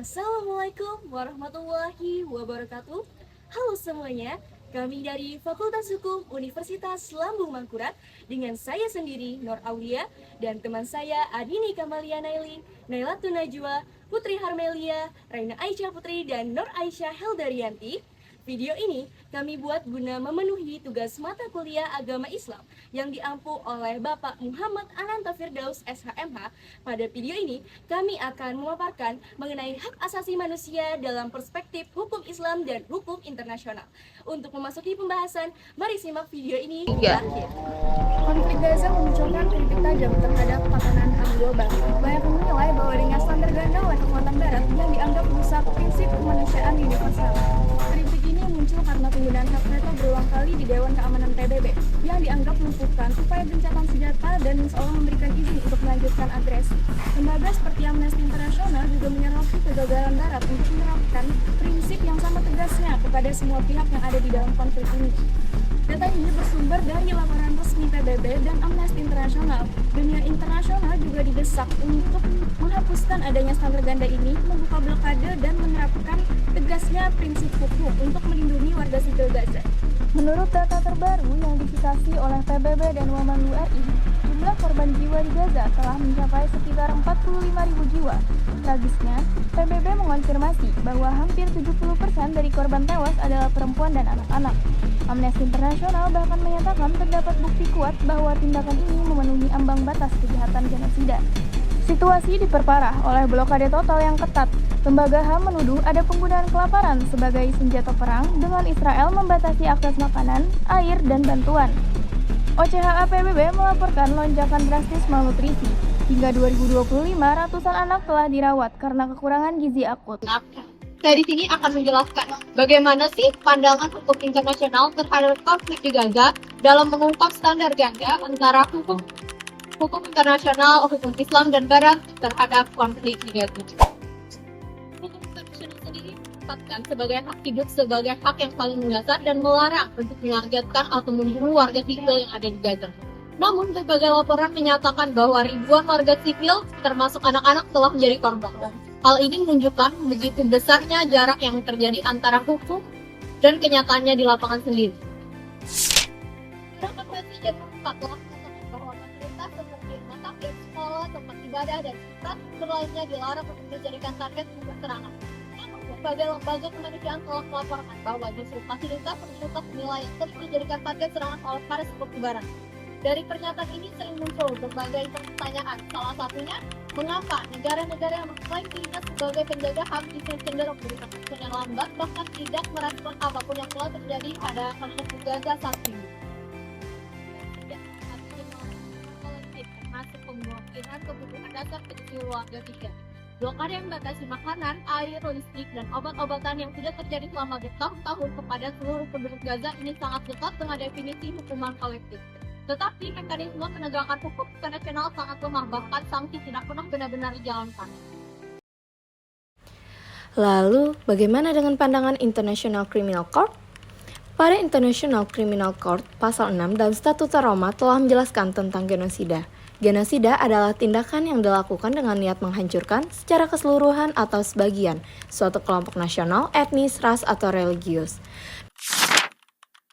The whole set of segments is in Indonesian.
Assalamualaikum warahmatullahi wabarakatuh. Halo semuanya, kami dari Fakultas Hukum Universitas Lambung Mangkurat dengan saya sendiri Nur Aulia dan teman saya Adini Kamalia Naili, Nailatun Najwa, Putri Harmelia, Raina Aisyah Putri, dan Nur Aisyah Heldarianti. Video ini kami buat guna memenuhi tugas mata kuliah agama Islam yang diampu oleh Bapak Muhammad Ananta Firdaus SHMH. Pada video ini kami akan memaparkan mengenai hak asasi manusia dalam perspektif hukum Islam dan hukum internasional. Untuk memasuki pembahasan, mari simak video ini hingga akhir. Konflik Gaza memunculkan kritik tajam terhadap tatanan HAM global. Banyak menilai bahwa dengan standar ganda oleh kekuatan barat yang dianggap merusak prinsip kemanusiaan universal. Kritik ini muncul karena penggunaan hak veto berulang kali di Dewan Keamanan PBB yang dianggap melumpuhkan upaya gencatan senjata dan seolah memberikan izin untuk melanjutkan agresi. Lembaga seperti Amnesty International juga menyoroti kegagalan barat untuk menerapkan prinsip yang sama tegasnya kepada semua pihak yang ada di dalam konflik ini. Data ini bersumber dari laporan resmi PBB dan Amnesty International. Dunia internasional juga didesak untuk menghapuskan adanya standar ganda ini, membuka blokade dan menerapkan tegasnya prinsip hukum untuk melindungi warga sipil Gaza. Menurut data terbaru yang divisitasi oleh PBB dan Wamanu RI, jumlah korban jiwa di Gaza telah mencapai sekitar 45.000 jiwa. Tragisnya, PBB mengonfirmasi bahwa hampir 70% dari korban tewas adalah perempuan dan anak-anak. Amnesty International bahkan menyatakan terdapat bukti kuat bahwa tindakan ini memenuhi ambang batas kejahatan genosida. Situasi diperparah oleh blokade total yang ketat. Lembaga HAM menuduh ada penggunaan kelaparan sebagai senjata perang dengan Israel membatasi akses makanan, air, dan bantuan. OCHA PBB melaporkan lonjakan drastis malnutrisi. Hingga 2025, ratusan anak telah dirawat karena kekurangan gizi akut. Saya di sini akan menjelaskan bagaimana sih pandangan hukum internasional terhadap konflik di Gaza dalam mengungkap standar ganda antara hukum internasional, hukum Islam dan Barat terhadap konflik di Gaza. Hukum internasional sendiri menetapkan sebagai hak hidup sebagai hak yang paling mendasar dan melarang untuk menargetkan atau membunuh warga sipil yang ada di Gaza. Namun, berbagai laporan menyatakan bahwa ribuan warga sipil, termasuk anak-anak, telah menjadi korban. Hal ini menunjukkan begitu besarnya jarak yang terjadi antara hukum dan kenyataannya di lapangan sendiri. Konvensi Jerman telah mengatakan bahwa fasilitas seperti rumah sakit, sekolah, tempat ibadah, dan infrastruktur lainnya dilarang untuk dijadikan target untuk serangan. Namun, berbagai lembaga kemanusiaan telah melaporkan bahwa justru fasilitas nilai yang sering dijadikan target serangan oleh para sekutu barat. Dari pernyataan ini sering muncul berbagai pertanyaan, salah satunya, mengapa negara-negara yang mengklaim dirinya sebagai penjaga HAM bisa cenderung memberikan respon yang lambat, bahkan tidak merespon apapun yang telah terjadi pada konflik Gaza saat ini. Termasuk pemblokiran kebutuhan dasar bagi seluruh warga Gaza. Blokade yang membatasi makanan, air, listrik, dan obat-obatan yang sudah terjadi selama bertahun-tahun kepada seluruh penduduk Gaza ini sangat dekat dengan definisi hukuman kolektif. Tetapi mekanisme penegakan hukum internasional sangat lemah, bahkan sanksi tidak pernah benar-benar dijalankan. Lalu, bagaimana dengan pandangan International Criminal Court? Pada International Criminal Court, pasal 6 dalam Statuta Roma telah menjelaskan tentang genosida. Genosida adalah tindakan yang dilakukan dengan niat menghancurkan secara keseluruhan atau sebagian suatu kelompok nasional, etnis, ras, atau religius.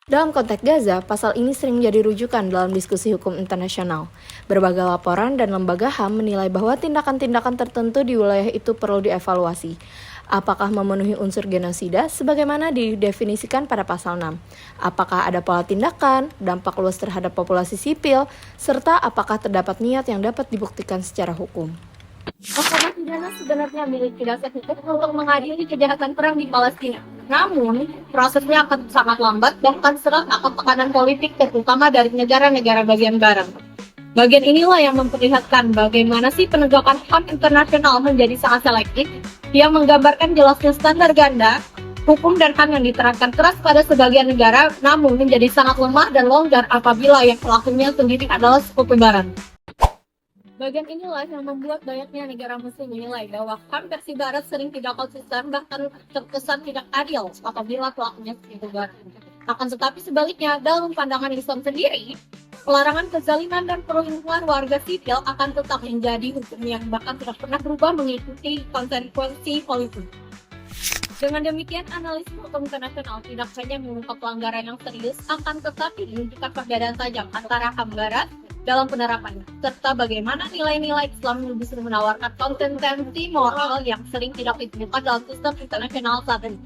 Dalam konteks Gaza, pasal ini sering menjadi rujukan dalam diskusi hukum internasional. Berbagai laporan dan lembaga HAM menilai bahwa tindakan-tindakan tertentu di wilayah itu perlu dievaluasi. Apakah memenuhi unsur genosida sebagaimana didefinisikan pada pasal 6? Apakah ada pola tindakan, dampak luas terhadap populasi sipil, serta apakah terdapat niat yang dapat dibuktikan secara hukum? Mahkamah Pidana sebenarnya memiliki dasar hukum untuk mengadili kejahatan perang di Palestina. Namun, prosesnya akan sangat lambat, bahkan seret akan tekanan politik, terutama dari negara-negara bagian barat. Bagian inilah yang memperlihatkan bagaimana sih penegakan HAM internasional menjadi sangat selektif, yang menggambarkan jelasnya standar ganda, hukum dan HAM yang diterapkan keras pada sebagian negara, namun menjadi sangat lemah dan longgar apabila yang pelakunya sendiri adalah sekutu barat. Bagian inilah yang membuat banyaknya negara muslim menilai bahwa HAM versi barat sering tidak konsisten, bahkan terkesan tidak adil apabila pelakunya sekutu barat. Akan tetapi sebaliknya, dalam pandangan Islam sendiri, Pelarangan kezaliman dan perlindungan warga sipil akan tetap menjadi hukum yang bahkan tidak pernah berubah mengikuti konsekuensi politik. Dengan demikian, analisis hukum internasional tidak hanya mengungkap pelanggaran yang serius, akan tetapi menunjukkan perbedaan tajam antara HAM Barat dalam penerapannya, serta bagaimana nilai-nilai Islam justru menawarkan konsistensi moral yang sering tidak ditemukan dalam sistem internasional saat ini.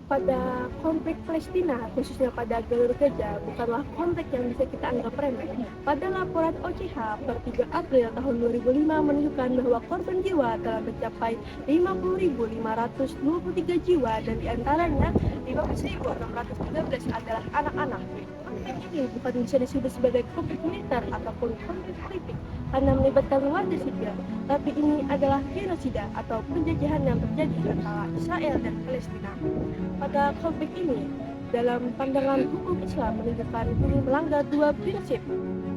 Pada konflik Palestina, khususnya pada jalur Gaza, bukanlah konflik yang bisa kita anggap remeh. Pada laporan OCH per 3 April tahun 2005 menunjukkan bahwa korban jiwa telah mencapai 50.523 jiwa dan diantaranya 15.613 adalah anak-anak. Konflik ini bukan bisa disebut sebagai konflik militer ataupun konflik politik karena melibatkan warga sipil, tapi ini adalah genosida atau penjajahan yang terjadi antara Israel dan Palestina. Pada konflik ini, dalam pandangan hukum Islam menunjukkan ini melanggar dua prinsip,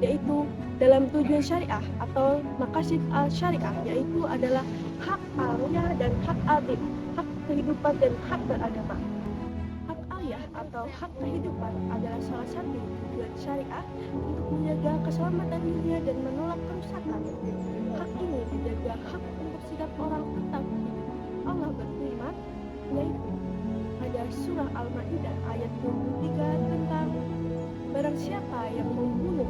yaitu dalam tujuan syariah atau maqasid al-syariah, yaitu adalah hak aliyah dan hak adil, hak kehidupan dan hak beragama. Hak aliyah atau hak kehidupan adalah salah satu tujuan syariah untuk menjaga keselamatan dunia dan menolak kerusakan. Hak ini menjaga hak untuk setiap orang tentang hidup. Allah berfirman, yaitu pada surah Al-Maidah ayat 23 tentang barang siapa yang membunuh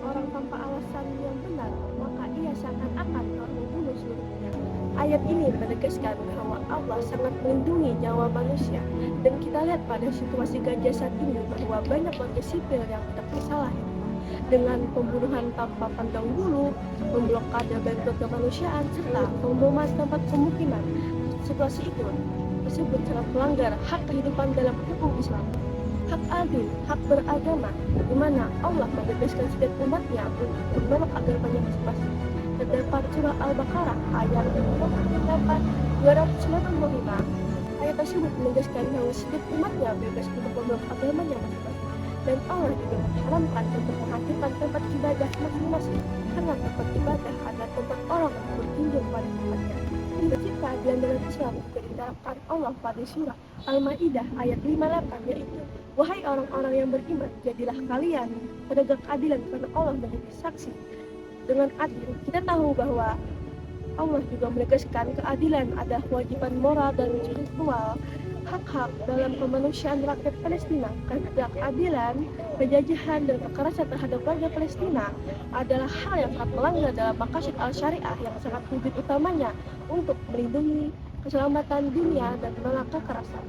orang tanpa alasan yang benar, maka ia seakan-akan telah membunuh seluruhnya. Ayat ini menegaskan bahwa Allah sangat melindungi nyawa manusia, dan kita lihat pada situasi Gaza saat ini bahwa banyak warga sipil yang tidak bersalah dengan pembunuhan tanpa pandang bulu, memblokade bantuan kemanusiaan, serta pemboman tempat pemukiman. Situasi itu tersebut sangat melanggar hak kehidupan dalam hukum Islam. Hak adil, hak beragama, di mana Allah membebaskan setiap umatnya untuk menolak agamanya masing-masing. Terdapat surah Al-Baqarah ayat 295. Ayat tersebut menegaskan bahwa setiap umatnya bebas untuk menolak agamanya masing-masing. Dan Allah juga mengharamkan untuk menghancurkan tempat ibadah masing-masing, karena tempat ibadah adalah tempat orang untuk berkunjung pada tempatnya. Prinsip keadilan dalam Islam juga diterapkan Allah pada surah Al-Maidah ayat 58, yaitu wahai orang-orang yang beriman, jadilah kalian penegak keadilan karena Allah menjadi saksi. Dengan adil, kita tahu bahwa Allah juga menegaskan keadilan ada kewajiban moral dan spiritual, hak-hak dalam kemanusiaan rakyat Palestina. Ketidakadilan, penjajahan, dan kekerasan terhadap warga Palestina adalah hal yang sangat melanggar dalam maqasid al-syariah yang sangat wujud utamanya untuk melindungi keselamatan dunia dan menolak kekerasan.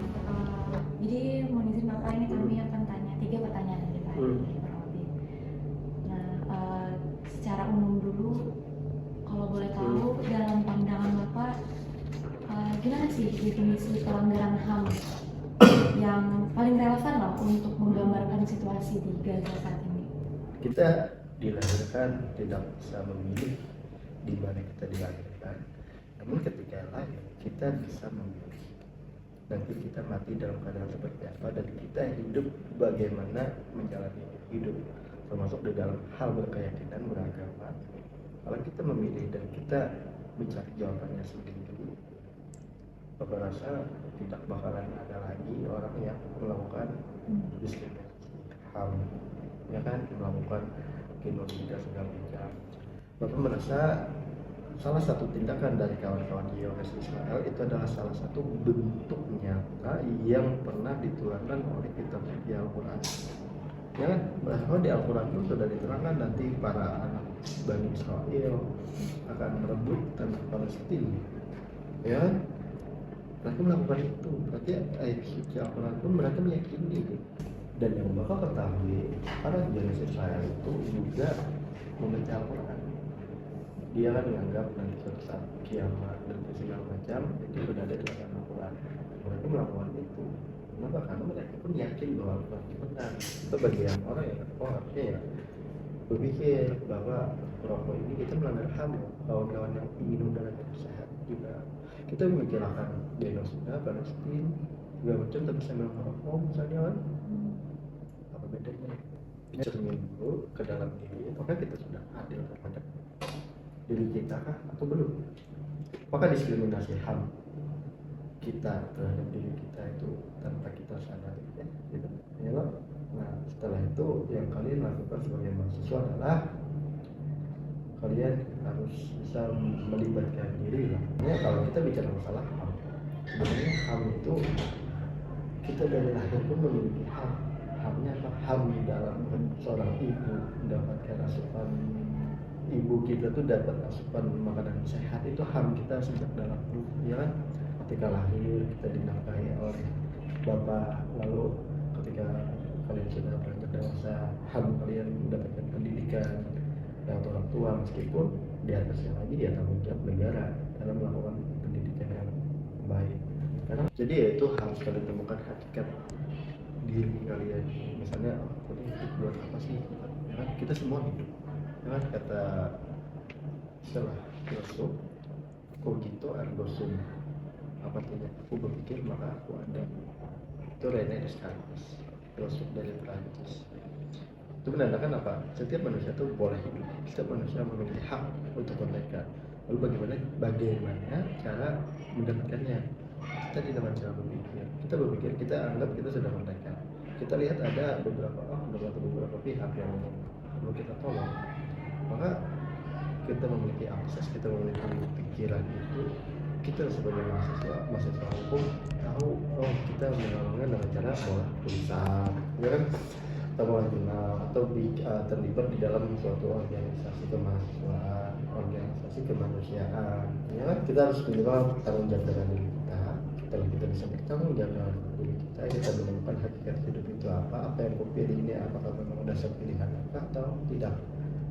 Jadi mohon izin Bapak, ini kami akan tanya 3 pertanyaan aja Pak. Nah, secara umum dulu, kalau boleh tahu dalam pandangan Bapak, gimana sih definisi pelanggaran HAM yang paling relevan lah untuk menggambarkan situasi di Gaza saat ini? Kita dilahirkan tidak bisa memilih di mana kita dilahirkan, namun ketika lahir kita bisa memilih. Nanti kita mati dalam keadaan seperti apa, dan kita hidup bagaimana menjalani hidup, termasuk di dalam hal berkeyakinan beragama. Kalau kita memilih dan kita mencari jawabannya sendiri, Bapak rasa tidak bakalan ada lagi orang yang melakukan diskriminasi HAM, ya kan, melakukan genosida segala macam. Bapak merasa salah satu tindakan dari kawan-kawan Zionis Israel itu adalah salah satu bentuk nyata yang pernah ditularkan oleh kitab suci Al-Quran. Ya kan, bahwa di Al-Quran itu sudah diterangkan nanti para anak Bani Israel akan merebut tanah Palestina. Ya kan? Mereka melakukan itu, berarti ayat suci Al-Quran pun mereka meyakini. Dan yang bakal ketahui, para Zionis Israel itu juga membaca Al-Quran. Dia kan menganggap nanti suatu saat kiamat dan segala macam itu sudah ada di dalam Al-Quran. Mereka melakukan itu. Kenapa? Karena mereka pun yakin bahwa Al-Quran itu benar. Itu bagian orang yang harusnya ya berpikir bahwa rokok ini kita melanggar HAM. Kawan-kawan yang ingin udara sehat juga, kita memikirkan genosida Palestina segala macam, tapi sambil merokok misalnya kan, apa bedanya? Cermin dulu ke dalam diri, apakah kita sudah adil terhadap diri kita kah atau belum? Apakah diskriminasi HAM kita terhadap diri kita itu tanpa kita sadari, ya, gitu. Ya, nah Setelah itu yang kalian lakukan sebagai mahasiswa adalah kalian harus bisa melibatkan diri lah. Ya, kalau kita bicara masalah HAM, sebenarnya HAM itu kita dari lahir pun memiliki HAM. HAM-nya apa? HAM dalam seorang ibu mendapatkan asupan, ibu kita tuh dapat asupan makanan sehat, itu HAM kita sejak dalam perut, ya kan? Ketika lahir kita dinafkahi oleh bapak, lalu ketika kalian sudah beranjak dewasa, HAM kalian mendapatkan pendidikan dari orang tua, meskipun di atasnya lagi dia tanggung jawab negara dalam melakukan pendidikan yang baik. Karena jadi ya itu harus kalian temukan hakikat diri kalian. Misalnya aku ini hidup buat apa sih? Ya kan? Kita semua hidup. Ya kan? Kata istilah filosof cogito ergo sum. Apa artinya? Aku berpikir maka aku ada. Itu René Descartes, filosof dari Prancis. Itu menandakan apa? Setiap manusia itu boleh hidup. Setiap manusia memiliki hak untuk merdeka. Lalu bagaimana cara mendapatkannya? Kita tidak cara berpikir. Kita berpikir, kita anggap kita sudah merdeka. Kita lihat ada beberapa pihak yang perlu kita tolong. Maka kita memiliki akses, kita memiliki pikiran itu. Kita sebagai mahasiswa hukum tahu, oh kita menolongnya dengan cara mulai tulisan, ya kan? Atau mulai kenal atau terlibat di dalam suatu organisasi kemahasiswaan, organisasi kemanusiaan, ya kan? Kita harus minimal tanggung jawab dengan diri kita. Kalau kita bisa bertanggung jawab dengan diri kita menemukan hakikat hidup itu apa yang kau pilih ini, apakah memang dasar pilihan atau tidak.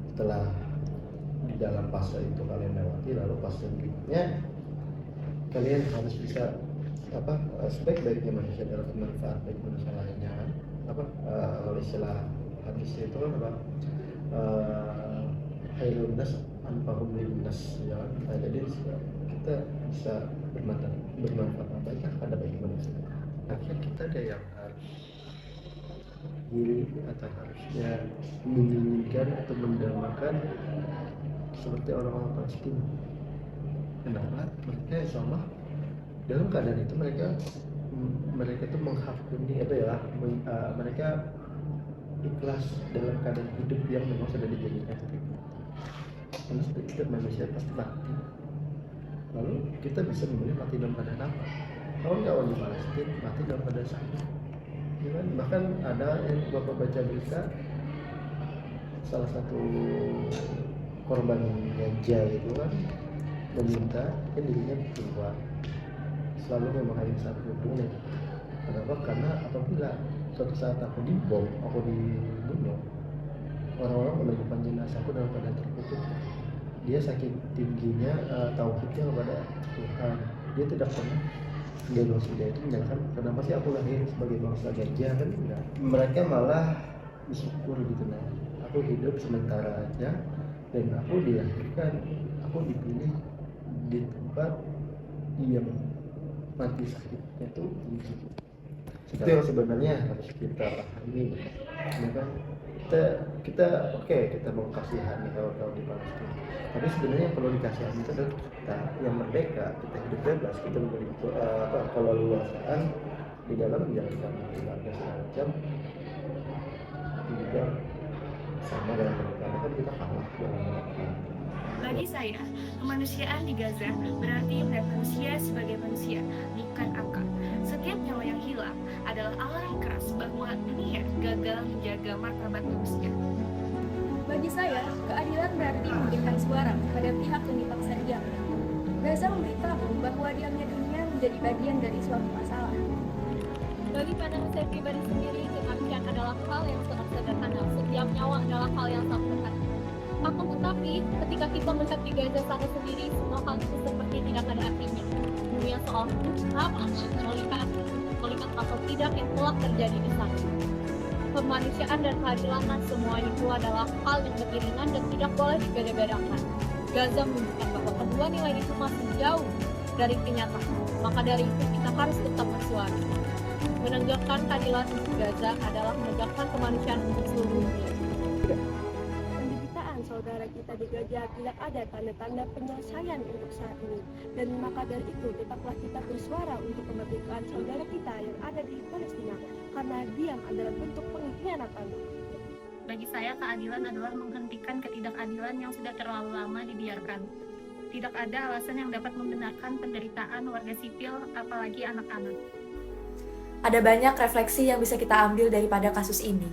Setelah di dalam fase itu kalian lewati, lalu fase berikutnya kalian harus bisa sebaik-baiknya manusia dalam bermanfaat bagi manusia lainnya, kan? Kalau istilah hadis itu kan apa? Khairun nas anfa'uhum linnas, ya kan? Nah, jadi kita bisa bermanfaat baik pada bagi manusia. Akhirnya kita ada yang harus diri atau harusnya menginginkan atau mendamaikan seperti orang-orang Palestina. Kenapa? Mereka insya Allah dalam keadaan itu mereka itu menghakimi mereka ikhlas dalam keadaan hidup yang memang sudah dijanjikan. Karena setiap manusia pasti mati. Lalu kita bisa memilih mati dalam keadaan apa? Kalau nggak orang di Palestina mati dalam keadaan sakit. Ya kan? Bahkan ada yang bapak baca berita salah satu korban ganja itu kan meminta dirinya keluar, selalu memakai satu hubungan. Kenapa? Karena apabila suatu saat aku dibom, aku dibunuh, orang-orang menemukan jenazahku dalam keadaan tertutup. Dia saking tingginya tauhidnya kepada Tuhan, dia tidak pernah genosida itu menyatakan kenapa sih aku lahir sebagai bangsa ganja, kan enggak. Mereka malah bersyukur gitu, nah aku hidup sementara aja dan aku dilahirkan, aku dipilih di tempat yang mati sakitnya itu itu yang sebenarnya harus kita pahami, ya kan? Kita kita mau kasihani kawan-kawan di Palestina, tapi sebenarnya yang perlu dikasihani itu adalah kita yang merdeka, kita hidup bebas, kita memiliki keleluasaan di dalam menjalankan keluarga segala macam, juga sama dengan mereka, kan kita kalah dalam. Bagi saya, kemanusiaan di Gaza berarti melihat manusia sebagai manusia, bukan angka. Setiap nyawa yang hilang adalah alarm keras bahwa dunia gagal menjaga martabat manusia. Bagi saya, keadilan berarti memberikan suara pada pihak yang dipaksa diam. Gaza memberitahu bahwa diamnya dunia menjadi bagian dari suatu masalah. Bagi pandangan saya pribadi sendiri, kemanusiaan adalah hal yang sangat sederhana. Setiap nyawa adalah hal yang sangat berharga. Akan tetapi, ketika kita melihat di Gaza sana sendiri, semua hal itu seperti tidak ada artinya. Dunia soal apa, melihat atau tidak yang telah terjadi di sana. Kemanusiaan dan keadilan semua itu adalah hal yang beriringan dan tidak boleh digada-gadakan. Gaza menunjukkan bahwa kedua nilai itu masih jauh dari kenyataan. Maka dari itu kita harus tetap bersuara. Menegakkan keadilan untuk Gaza adalah menegakkan kemanusiaan untuk seluruh dunia. Penderitaan saudara kita di Gaza tidak ada tanda-tanda penyelesaian untuk saat ini, dan maka dari itu tetaplah kita bersuara untuk kemerdekaan saudara kita yang ada di Palestina. karena diam adalah bentuk pengkhianatan. Bagi saya, keadilan adalah menghentikan ketidakadilan yang sudah terlalu lama dibiarkan. Tidak ada alasan yang dapat membenarkan penderitaan warga sipil, apalagi anak-anak. Ada banyak refleksi yang bisa kita ambil daripada kasus ini,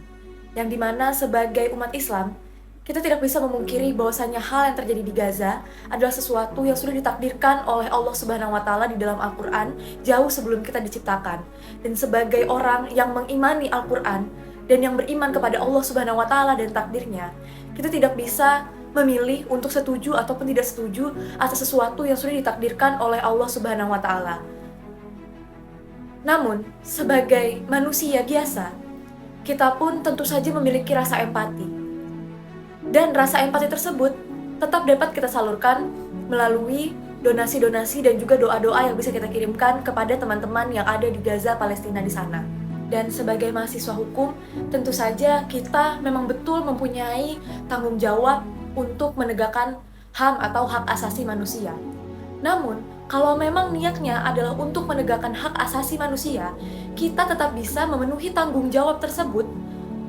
yang dimana sebagai umat Islam, kita tidak bisa memungkiri bahwasannya hal yang terjadi di Gaza adalah sesuatu yang sudah ditakdirkan oleh Allah Subhanahu wa Ta'ala di dalam Al-Quran jauh sebelum kita diciptakan. Dan sebagai orang yang mengimani Al-Quran dan yang beriman kepada Allah Subhanahu wa Ta'ala dan takdirnya, kita tidak bisa memilih untuk setuju ataupun tidak setuju atas sesuatu yang sudah ditakdirkan oleh Allah Subhanahu wa Ta'ala. Namun, sebagai manusia biasa, kita pun tentu saja memiliki rasa empati. Dan rasa empati tersebut tetap dapat kita salurkan melalui donasi-donasi dan juga doa-doa yang bisa kita kirimkan kepada teman-teman yang ada di Gaza, Palestina di sana. Dan sebagai mahasiswa hukum, tentu saja kita memang betul mempunyai tanggung jawab untuk menegakkan HAM atau hak asasi manusia. Namun, kalau memang niatnya adalah untuk menegakkan hak asasi manusia, kita tetap bisa memenuhi tanggung jawab tersebut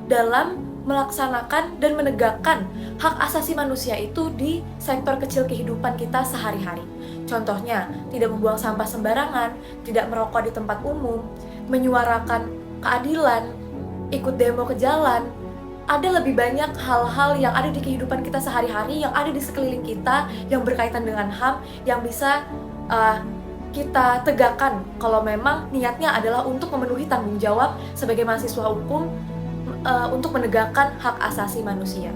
dalam melaksanakan dan menegakkan hak asasi manusia itu di sektor kecil kehidupan kita sehari-hari. Contohnya, tidak membuang sampah sembarangan, tidak merokok di tempat umum, menyuarakan keadilan, ikut demo ke jalan. Ada lebih banyak hal-hal yang ada di kehidupan kita sehari-hari, yang ada di sekeliling kita, yang berkaitan dengan HAM, yang bisa kita tegakkan kalau memang niatnya adalah untuk memenuhi tanggung jawab sebagai mahasiswa hukum untuk menegakkan hak asasi manusia.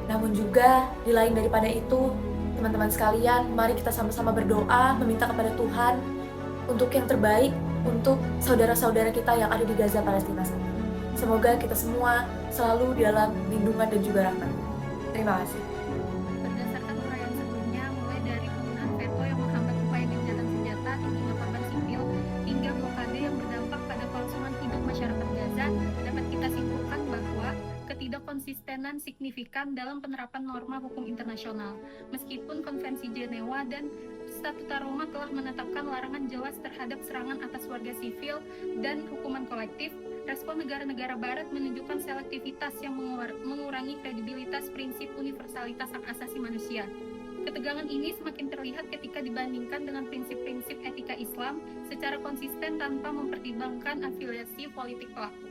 Namun juga di lain daripada itu, teman-teman sekalian, mari kita sama-sama berdoa meminta kepada Tuhan untuk yang terbaik untuk saudara-saudara kita yang ada di Gaza, Palestina sana. Semoga kita semua selalu dalam lindungan dan juga rahmat. Terima kasih. Berdasarkan uraian sebelumnya, mulai dari penggunaan veto yang menghambat upaya gencatan senjata, tingginya korban sipil, hingga blokade yang berdampak pada kelangsungan hidup masyarakat Gaza, dapat kita simpulkan bahwa ketidakkonsistenan signifikan dalam penerapan norma hukum internasional. Meskipun Konvensi Jenewa dan Statuta Roma telah menetapkan larangan jelas terhadap serangan atas warga sipil dan hukuman kolektif, respon negara-negara barat menunjukkan selektivitas yang mengurangi kredibilitas prinsip universalitas hak asasi manusia. Ketegangan ini semakin terlihat ketika dibandingkan dengan prinsip-prinsip etika Islam secara konsisten tanpa mempertimbangkan afiliasi politik pelaku.